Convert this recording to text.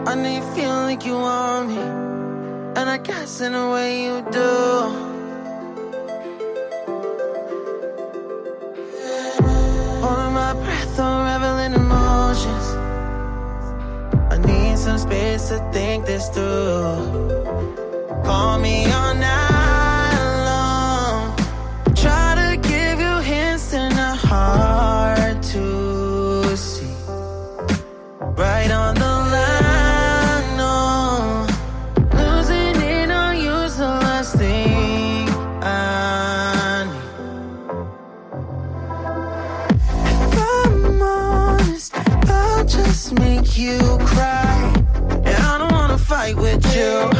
I know you feel like you want me, and I guess in a way you do. Holding my breath, unraveling emotions. I need some space to think this through. Call me all night long. Try to give you hints and a hard to see. Right on the line, no. Losing it on you's the last thing I need. If I'm honest, I'll just make you cry. And I don't wanna fight with you.